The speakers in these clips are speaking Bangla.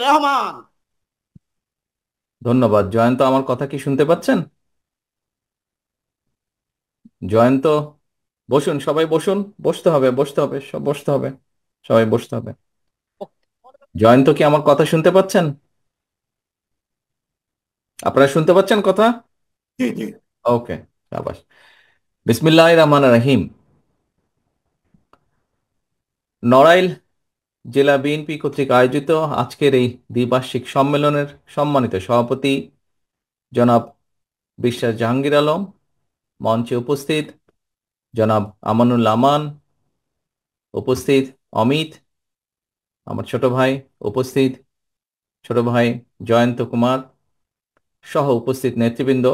রহমান। ধন্যবাদ জয়ন্ত। আমার কথা কি শুনতে পাচ্ছেন? জয়ন্ত, বসুন, সবাই বসুন। বসতে হবে, বসতে হবে, সব বসতে হবে, সবাই বসতে হবে। জয়ন্ত, কি আমার কথা শুনতে পাচ্ছেন? আপনারা শুনতে পাচ্ছেন কথা? জি জি। ওকে, শাবাশ। বিসমিল্লাহির রহমানির রহিম। নড়াইল জেলা বিএনপি কর্তৃক আয়োজিত আজকের এই দ্বিবার্ষিক সম্মেলনের সম্মানিত সভাপতি জনাব বিশ্বাস জাহাঙ্গীর আলম, মঞ্চে উপস্থিত জনাব আমানুল আমান, উপস্থিত অমিত, আমার ছোট ভাই, উপস্থিত ছোট ভাই জয়ন্ত কুমার, সহ উপস্থিত নেতৃবৃন্দ,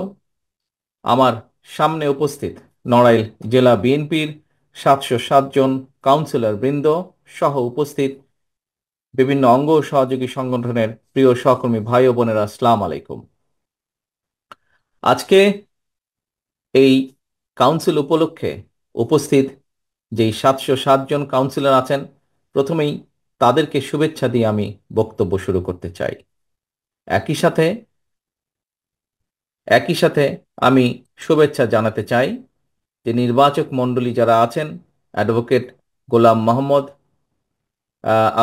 আমার সামনে উপস্থিত নড়াইল জেলা বিএনপির 707 জন কাউন্সিলর বৃন্দ, সহ উপস্থিত বিভিন্ন অঙ্গ ও সহযোগী সংগঠনের প্রিয় সহকর্মী ভাই ও বোনেরা, আসসালামু আলাইকুম। আজকে এই কাউন্সিল উপলক্ষে উপস্থিত যেই 707 জন কাউন্সিলর আছেন, প্রথমেই তাদেরকে শুভেচ্ছা দিয়ে আমি বক্তব্য শুরু করতে চাই। একই সাথে একই সাথে আমি শুভেচ্ছা জানাতে চাই যে নির্বাচক মণ্ডলী যারা আছেন, অ্যাডভোকেট গোলাম মোহাম্মদ,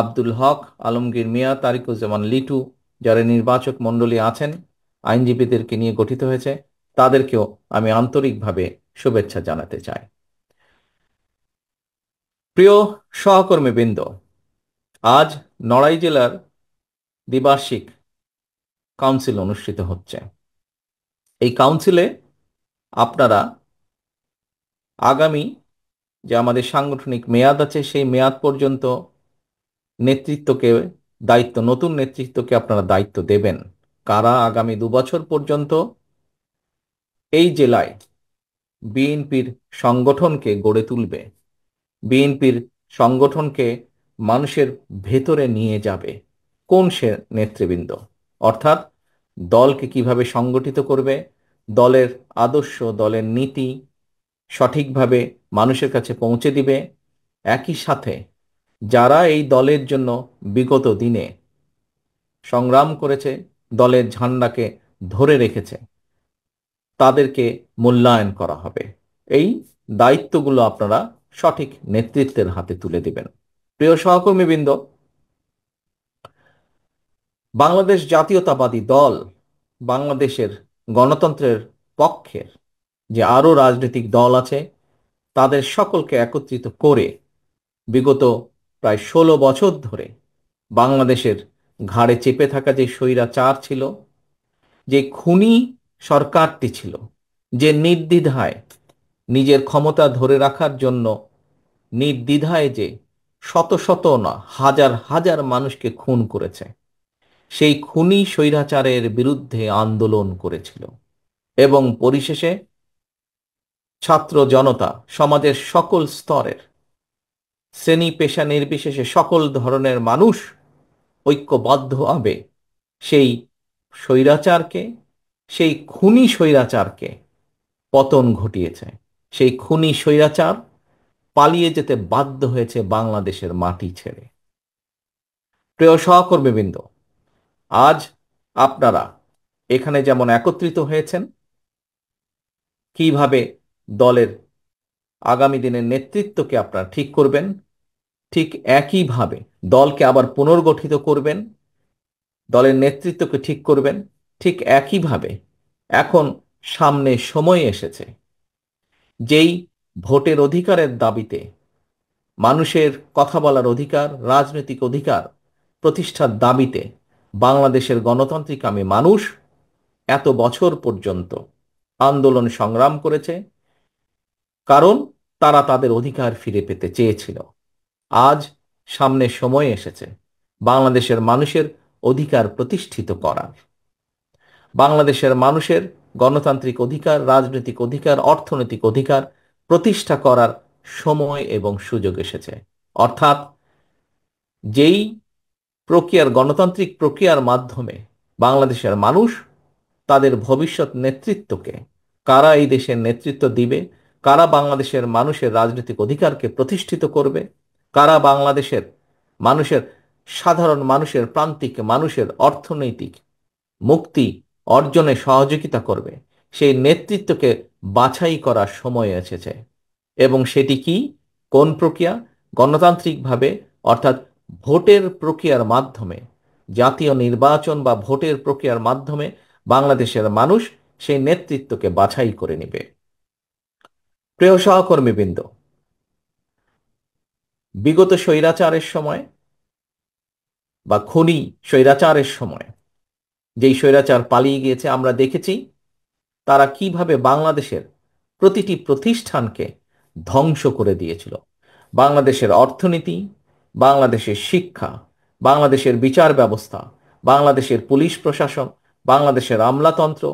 আব্দুল হক, আলমগীর মিয়া, তারিকুজ্জামান লিটু, যারা নির্বাচক মণ্ডলী আছেন, আইনজীবীদেরকে নিয়ে গঠিত হয়েছে, তাদেরকেও আমি আন্তরিকভাবে শুভেচ্ছা জানাতে চাই। প্রিয় সহকর্মীবৃন্দ, আজ নড়াই জেলার দ্বিবার্ষিক কাউন্সিল অনুষ্ঠিত হচ্ছে। এই কাউন্সিলে আপনারা আগামী যে আমাদের সাংগঠনিক মেয়াদ আছে, সেই মেয়াদ পর্যন্ত নেতৃত্বকে নতুন নেতৃত্বকে আপনারা দায়িত্ব দেবেন। কারা আগামী 2 বছর পর্যন্ত এই জেলায় বিএনপির সংগঠনকে গড়ে তুলবে, বিএনপির সংগঠনকে মানুষের ভেতরে নিয়ে যাবে, কোন সে নেতৃবৃন্দ? অর্থাৎ দলকে কিভাবে সংগঠিত করবে, দলের আদর্শ, দলের নীতি সঠিকভাবে মানুষের কাছে পৌঁছে দিবে। একই সাথে যারা এই দলের জন্য বিগত দিনে সংগ্রাম করেছে, দলের ঝান্ডাকে ধরে রেখেছে, তাদেরকে মূল্যায়ন করা হবে। এই দায়িত্বগুলো আপনারা সঠিক নেতৃত্বের হাতে তুলে দিবেন। প্রিয় সহকর্মীবৃন্দ, বাংলাদেশ জাতীয়তাবাদী দল বাংলাদেশের গণতন্ত্রের পক্ষের যে আরো রাজনৈতিক দল আছে, তাদের সকলকে একত্রিত করে বিগত প্রায় 16 বছর ধরে বাংলাদেশের ঘাড়ে চেপে থাকা যে স্বৈরাচার ছিল, যে খুনি সরকারটি ছিল, যে নির্দ্বিধায় নিজের ক্ষমতা ধরে রাখার জন্য নির্দ্বিধায় যে শত শত না হাজার হাজার মানুষকে খুন করেছে, সেই খুনি স্বৈরাচারের বিরুদ্ধে আন্দোলন করেছিল এবং পরিশেষে ছাত্র জনতা, সমাজের সকল স্তরের, শ্রেণী পেশা নির্বিশেষে সকল ধরনের মানুষ ঐক্যবদ্ধভাবে সেই স্বৈরাচারকে, সেই খুনি স্বৈরাচারকে পতন ঘটিয়েছে। সেই খুনি স্বৈরাচার পালিয়ে যেতে বাধ্য হয়েছে বাংলাদেশের মাটি ছেড়ে। প্রিয় সহকর্মীবৃন্দ, আজ আপনারা এখানে যেমন একত্রিত হয়েছেন, কিভাবে দলের আগামী দিনের নেতৃত্বকে আপনারা ঠিক করবেন, ঠিক একইভাবে দলকে আবার পুনর্গঠিত করবেন, দলের নেতৃত্বকে ঠিক করবেন, ঠিক একইভাবে এখন সামনে সময় এসেছে যেই ভোটের অধিকারের দাবিতে, মানুষের কথা বলার অধিকার, রাজনৈতিক অধিকার প্রতিষ্ঠার দাবিতে বাংলাদেশের গণতান্ত্রিকামী মানুষ এত বছর পর্যন্ত আন্দোলন সংগ্রাম করেছে, কারণ তারা তাদের অধিকার ফিরে পেতে চেয়েছিল। আজ সামনে সময় এসেছে বাংলাদেশের মানুষের অধিকার প্রতিষ্ঠিত করার, বাংলাদেশের মানুষের গণতান্ত্রিক অধিকার, রাজনৈতিক অধিকার, অর্থনৈতিক অধিকার প্রতিষ্ঠা করার সময় এবং সুযোগ এসেছে। অর্থাৎ যেই প্রক্রিয়ার, গণতান্ত্রিক প্রক্রিয়ার মাধ্যমে বাংলাদেশের মানুষ তাদের ভবিষ্যৎ নেতৃত্বকে, কারা এই দেশের নেতৃত্ব দিবে, কারা বাংলাদেশের মানুষের রাজনৈতিক অধিকারকে প্রতিষ্ঠিত করবে, কারা বাংলাদেশের মানুষের সাধারণ মানুষের, প্রান্তিক মানুষের অর্থনৈতিক মুক্তি অর্জনে সহযোগিতা করবে, সেই নেতৃত্বকে বাছাই করার সময় এসেছে। এবং সেটি কি, কোন প্রক্রিয়া? গণতান্ত্রিকভাবে, অর্থাৎ ভোটের প্রক্রিয়ার মাধ্যমে, জাতীয় নির্বাচন বা ভোটের প্রক্রিয়ার মাধ্যমে বাংলাদেশের মানুষ সেই নেতৃত্বকে বাছাই করে নেবে। প্রিয় সহকর্মীবৃন্দ, বিগত স্বৈরাচারের সময় বা খুনি স্বৈরাচারের সময়, যেই স্বৈরাচার পালিয়ে গিয়েছে, আমরা দেখেছি তারা কিভাবে বাংলাদেশের প্রতিটি প্রতিষ্ঠানকে ধ্বংস করে দিয়েছিল। বাংলাদেশের অর্থনীতি, বাংলাদেশের শিক্ষা, বাংলাদেশের বিচার ব্যবস্থা, বাংলাদেশের পুলিশ প্রশাসন, বাংলাদেশের আমলাতন্ত্র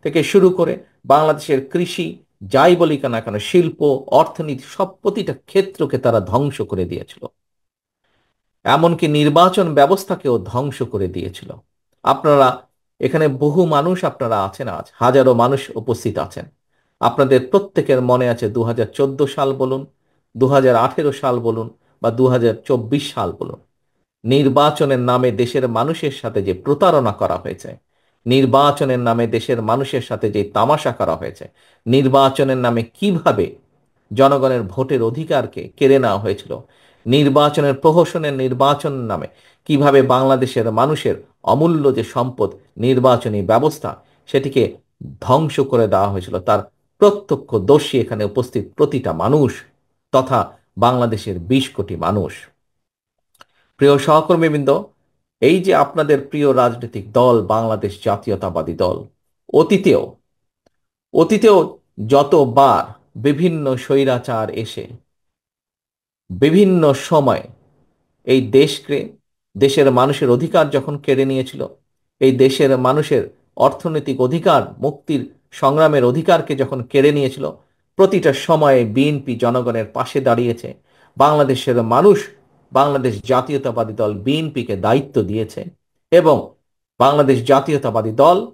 থেকে শুরু করে বাংলাদেশের কৃষি, যাই বলি না কেন, শিল্প, অর্থনীতি, সব প্রতিটা ক্ষেত্রকে তারা ধ্বংস করে দিয়েছিল। এমনকি নির্বাচন ব্যবস্থাকেও ধ্বংস করে দিয়েছিল। আপনারা এখানে বহু মানুষ আপনারা আছেন, আজ হাজারো মানুষ উপস্থিত আছেন। আপনাদের প্রত্যেকের মনে আছে 2014 সাল বলুন, 2018 সাল বলুন বা 2024 সাল বলুন, নির্বাচনের নামে দেশের মানুষের সাথে যে প্রতারণা করা হয়েছে, নির্বাচনের নামে দেশের মানুষের সাথে যে তামাশা করা হয়েছে, নির্বাচনের নামে কিভাবে জনগণের ভোটের অধিকারকে কেড়ে নেওয়া হয়েছিল, নির্বাচনের প্রহসনের নির্বাচনের নামে কিভাবে বাংলাদেশের মানুষের অমূল্য যে সম্পদ নির্বাচনী ব্যবস্থা, সেটিকে ধ্বংস করে দেওয়া হয়েছিল, তার প্রত্যক্ষ দোষী এখানে উপস্থিত প্রতিটা মানুষ তথা বাংলাদেশের 20 কোটি মানুষ। প্রিয় সহকর্মীবৃন্দ, এই যে আপনাদের প্রিয় রাজনৈতিক দল বাংলাদেশ জাতীয়তাবাদী দল, অতীতেও অতীতেও যতবার বিভিন্ন স্বৈরাচার এসে বিভিন্ন সময় এই দেশকে, দেশের মানুষের অধিকার যখন কেড়ে নিয়েছিল, এই দেশের মানুষের অর্থনৈতিক অধিকার, মুক্তির সংগ্রামের অধিকারকে যখন কেড়ে নিয়েছিল, প্রতিটা সময়ে বিএনপি জনগণের পাশে দাঁড়িয়েছে। বাংলাদেশের মানুষ বাংলাদেশ জাতীয়তাবাদী দল বিএনপিকে দায়িত্ব দিয়েছে এবং বাংলাদেশ জাতীয়তাবাদী দল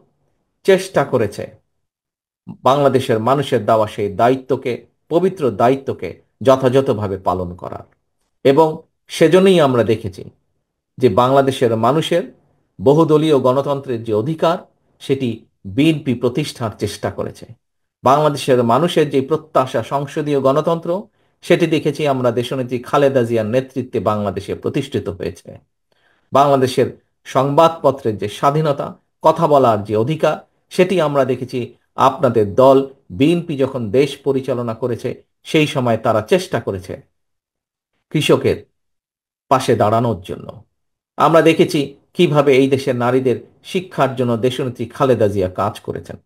চেষ্টা করেছে বাংলাদেশের মানুষের দেওয়া সেই দায়িত্বকে, পবিত্র দায়িত্বকে যথাযথভাবে পালন করার। এবং সেজন্যই আমরা দেখেছি যে বাংলাদেশের মানুষের বহুদলীয় গণতন্ত্রের যে অধিকার, সেটি বিএনপি প্রতিষ্ঠার চেষ্টা করেছে। বাংলাদেশের মানুষের যে প্রত্যাশা সংসদীয় গণতন্ত্র, সেটি দেখেছি আমরা দেশনেত্রী খালেদা জিয়ার নেতৃত্বে বাংলাদেশে প্রতিষ্ঠিত হয়েছে। বাংলাদেশের সংবাদপত্রের যে স্বাধীনতা, কথা বলার যে অধিকার, সেটি আমরা দেখেছি আপনাদের দল বিএনপি যখন দেশ পরিচালনা করেছে, সেই সময় তারা চেষ্টা করেছে কৃষকের পাশে দাঁড়ানোর জন্য। আমরা দেখেছি কিভাবে এই দেশের নারীদের শিক্ষার জন্য দেশনেত্রী খালেদা জিয়া কাজ করেছেন।